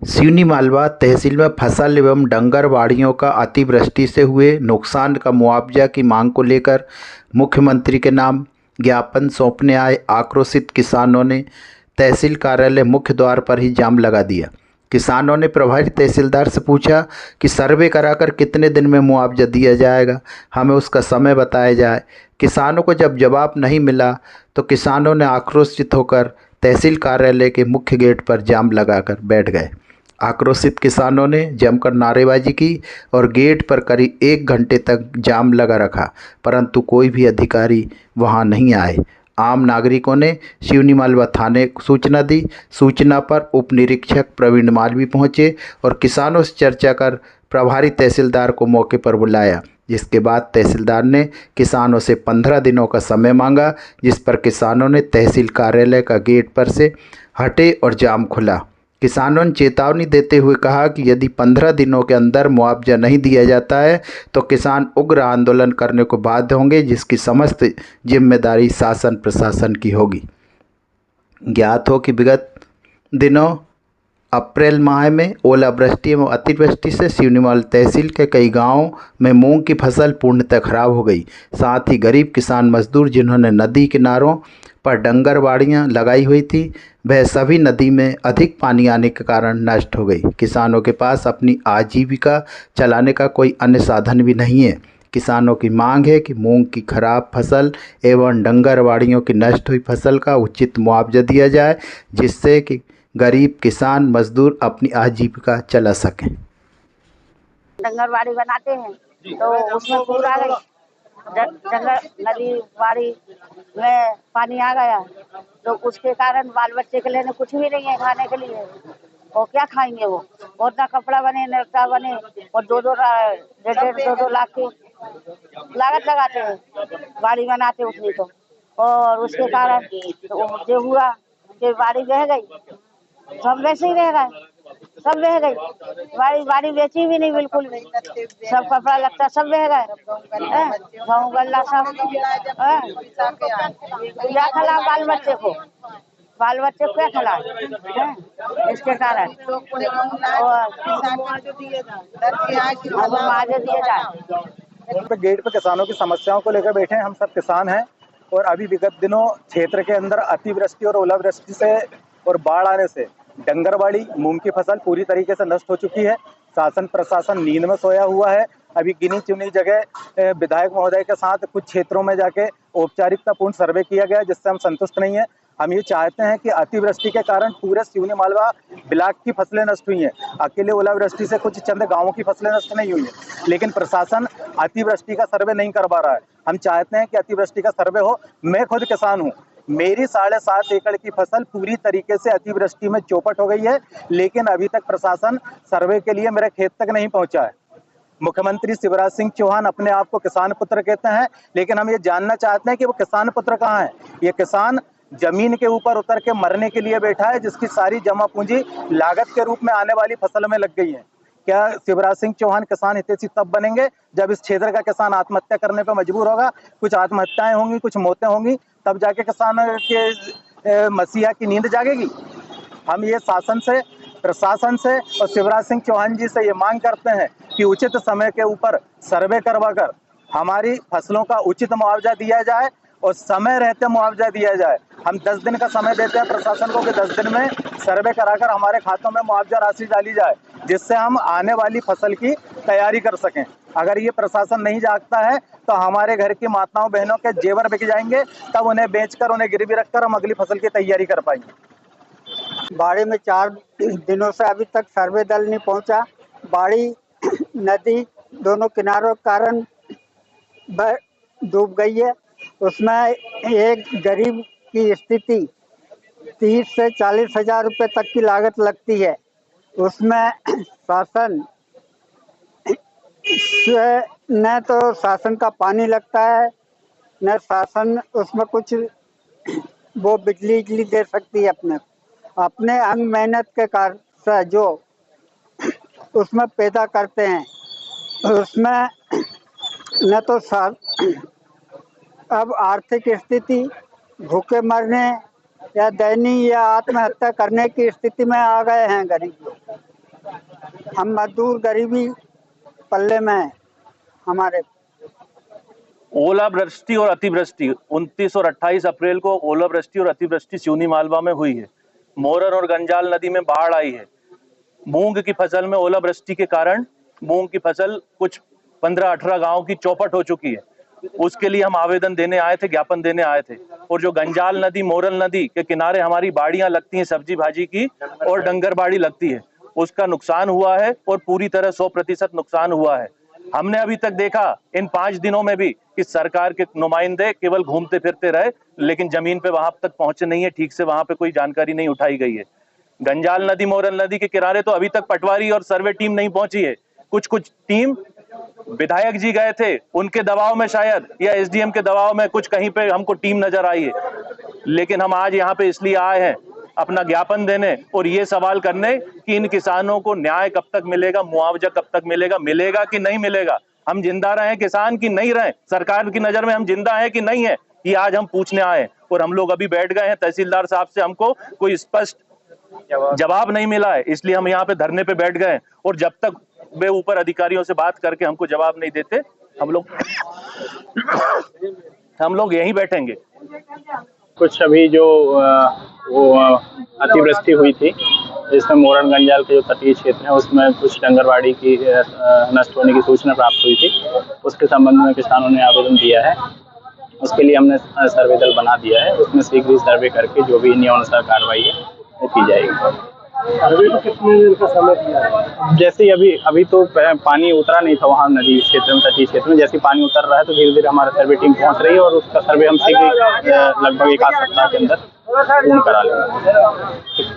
सिवनी मालवा तहसील में फसल एवं डंगरबाड़ियों का अतिवृष्टि से हुए नुकसान का मुआवजा की मांग को लेकर मुख्यमंत्री के नाम ज्ञापन सौंपने आए आक्रोशित किसानों ने तहसील कार्यालय मुख्य द्वार पर ही जाम लगा दिया। किसानों ने प्रभारी तहसीलदार से पूछा कि सर्वे कराकर कितने दिन में मुआवजा दिया जाएगा, हमें उसका समय बताया जाए। किसानों को जब जवाब नहीं मिला तो किसानों ने आक्रोशित होकर तहसील कार्यालय के मुख्य गेट पर जाम लगाकर बैठ गए। आक्रोशित किसानों ने जमकर नारेबाजी की और गेट पर करीब 1 घंटे तक जाम लगा रखा, परंतु कोई भी अधिकारी वहां नहीं आए। आम नागरिकों ने सिवनी मालवा थाने को सूचना दी। सूचना पर उप निरीक्षक प्रवीण मालवी पहुंचे और किसानों से चर्चा कर प्रभारी तहसीलदार को मौके पर बुलाया, जिसके बाद तहसीलदार ने किसानों से 15 दिनों का समय मांगा, जिस पर किसानों ने तहसील कार्यालय का गेट पर से हटे और जाम खुला। किसानों ने चेतावनी देते हुए कहा कि यदि 15 दिनों के अंदर मुआवजा नहीं दिया जाता है तो किसान उग्र आंदोलन करने को बाध्य होंगे, जिसकी समस्त जिम्मेदारी शासन प्रशासन की होगी। ज्ञात हो कि विगत दिनों अप्रैल माह में ओलावृष्टि एवं अतिवृष्टि से सिवनीमाल तहसील के कई गांवों में मूंग की फसल पूर्णतः खराब हो गई। साथ ही गरीब किसान मजदूर जिन्होंने नदी किनारों पर डंगरबाड़ियां लगाई हुई थी, वह सभी नदी में अधिक पानी आने के कारण नष्ट हो गई। किसानों के पास अपनी आजीविका चलाने का कोई अन्य साधन भी नहीं है। किसानों की मांग है कि मूंग की खराब फसल एवं डंगरबाड़ियों की नष्ट हुई फसल का उचित मुआवजा दिया जाए, जिससे कि गरीब किसान मजदूर अपनी आजीविका चला सकें। डंगरबाड़ी बनाते हैं तो उसमें पूर आ गई, जंगल नदी बाड़ी में पानी आ गया तो उसके कारण बाल बच्चे के लिए कुछ भी नहीं है खाने के लिए। और क्या खाएंगे वो, और ना कपड़ा बने न क्या बने, और डेढ़ 2-2 लाख की लागत लगाते हैं बाड़ी बनाते उसमें तो। और उसके कारण तो जो हुआ कि बाड़ी बह गई, सब वैसे ही रह गए, सब बह गई। बाड़ी बाड़ी बेची भी नहीं बिल्कुल भी, सब कपड़ा लगता सब बह गए, गाँव गल्ला सब क्या खिला बाल बच्चे को, बाल बच्चे को क्या खिला, इसके कारण मुआवजा दिए जाए। पे गेट पे किसानों की समस्याओं को लेकर बैठे हैं। हम सब किसान हैं और अभी विगत दिनों क्षेत्र के अंदर अतिवृष्टि और ओलावृष्टि से और बाढ़ आने से डंगरबाड़ी मूंग की फसल पूरी तरीके से नष्ट हो चुकी है। शासन प्रशासन नींद में सोया हुआ है। अभी गिनी चुनी जगह विधायक महोदय के साथ कुछ क्षेत्रों में जाके औपचारिकतापूर्ण सर्वे किया गया, जिससे हम संतुष्ट नहीं है। हम ये चाहते हैं कि अतिवृष्टि के कारण पूरे सिवनी मालवा ब्लॉक की फसलें नष्ट हुई हैं। अकेले ओलावृष्टि से कुछ चंद गांवों की फसलें नष्ट नहीं हुई हैं, लेकिन प्रशासन अतिवृष्टि का सर्वे नहीं करवा रहा है। हम चाहते हैं कि अतिवृष्टि का सर्वे हो। मैं खुद किसान हूँ, मेरी 7.5 एकड़ की फसल पूरी तरीके से अतिवृष्टि में चौपट हो गई है, लेकिन अभी तक प्रशासन सर्वे के लिए मेरे खेत तक नहीं पहुंचा है। मुख्यमंत्री शिवराज सिंह चौहान अपने आप को किसान पुत्र कहते हैं, लेकिन हम ये जानना चाहते हैं कि वो किसान पुत्र कहाँ है। ये किसान जमीन के ऊपर उतर के मरने के लिए बैठा है, जिसकी सारी जमा पूंजी लागत के रूप में आने वाली फसल में लग गई है। क्या शिवराज सिंह चौहान किसान हितैषी तब बनेंगे जब इस क्षेत्र का किसान आत्महत्या करने पर मजबूर होगा? कुछ आत्महत्याएं होंगी, कुछ मौतें होंगी, तब जाके किसान के मसीहा की नींद जागेगी। हम ये शासन से, प्रशासन से और शिवराज सिंह चौहान जी से ये मांग करते हैं कि उचित समय के ऊपर सर्वे करवाकर हमारी फसलों का उचित मुआवजा दिया जाए और समय रहते मुआवजा दिया जाए। हम 10 दिन का समय देते हैं प्रशासन को कि 10 दिन में सर्वे कराकर हमारे खातों में मुआवजा राशि डाली जाए, जिससे हम आने वाली फसल की तैयारी कर सकें। अगर ये प्रशासन नहीं जागता है तो हमारे घर की माताओं बहनों के जेवर बिक जाएंगे, तब उन्हें बेचकर, उन्हें गिरवी रखकर हम अगली फसल की तैयारी कर पाएंगे। बाड़ी में 4 दिनों से अभी तक सर्वे दल नहीं पहुंचा। बाड़ी नदी दोनों किनारों के कारण डूब गई है। उसमें एक गरीब की स्थिति 30 से 40 हजार रुपये तक की लागत लगती है। उसमें शासन न तो शासन का पानी लगता है, न शासन उसमें कुछ वो बिजली दे सकती है। अपने अंग मेहनत के कारण से जो उसमें पैदा करते हैं, उसमें न तो अब आर्थिक स्थिति, भूखे मरने या दयनीय या आत्महत्या करने की स्थिति में आ गए हैं गरीब लोग। हम मजदूर गरीबी पल्ले में हैं हमारे। ओलावृष्टि और अतिवृष्टि 29 और 28 अप्रैल को ओलावृष्टि और अतिवृष्टि सिवनी मालवा में हुई है। मोरन और गंजाल नदी में बाढ़ आई है। मूंग की फसल में ओलावृष्टि के कारण मूंग की फसल कुछ 15-18 गांव की चौपट हो चुकी है। उसके लिए हम आवेदन देने आए थे, ज्ञापन देने आए थे। और जो गंजाल नदी, मोरल नदी के किनारे हमारी बाड़ियां लगती हैं सब्जी भाजी की और डंगर बाड़ी लगती है, उसका नुकसान हुआ है और पूरी तरह 100% नुकसान हुआ है। हमने अभी तक देखा इन 5 दिनों में भी कि सरकार के नुमाइंदे केवल घूमते फिरते रहे, लेकिन जमीन पे वहां तक पहुंचे नहीं है, ठीक से वहां पे कोई जानकारी नहीं उठाई गई है। गंजाल नदी, मोरल नदी के किनारे तो अभी तक पटवारी और सर्वे टीम नहीं पहुंची है। कुछ टीम विधायक जी गए थे, उनके दबाव में शायद, या एसडीएम के दबाव में कुछ कहीं पे हमको टीम नजर आई है। लेकिन हम आज यहाँ पे इसलिए आए हैं अपना ज्ञापन देने और ये सवाल करने कि इन किसानों को न्याय कब तक मिलेगा, मुआवजा कब तक मिलेगा, मिलेगा कि नहीं मिलेगा। हम जिंदा रहे किसान की नहीं रहे, सरकार की नजर में हम जिंदा हैं कि नहीं है, ये आज हम पूछने आए। और हम लोग अभी बैठ गए हैं, तहसीलदार साहब से हमको कोई स्पष्ट जवाब नहीं मिला है, इसलिए हम यहाँ पे धरने पे बैठ गए। और जब तक वे ऊपर अधिकारियों से बात करके हमको जवाब नहीं देते, हम लोग यहीं बैठेंगे। कुछ अभी जो वो अतिवृष्टि हुई थी, जिसमें मोरन गंजाल के जो तटीय क्षेत्र है उसमें कुछ डंगरबाड़ी की नष्ट होने की सूचना प्राप्त हुई थी। उसके संबंध में किसानों ने आवेदन दिया है। उसके लिए हमने सर्वे दल बना दिया है। उसमें शीघ्र ही सर्वे करके जो भी नियमानुसार कार्रवाई है वो की जाएगी। अभी तो कितने दिन का समय दिया है? जैसे अभी तो पानी उतरा नहीं था वहाँ नदी क्षेत्र में, तटीय क्षेत्र में। जैसे पानी उतर रहा है तो धीरे धीरे हमारा सर्वे टीम पहुँच रही है और उसका सर्वे हम शीघ्र लगभग 1 आध सप्ताह के अंदर पूर्ण करा लेंगे।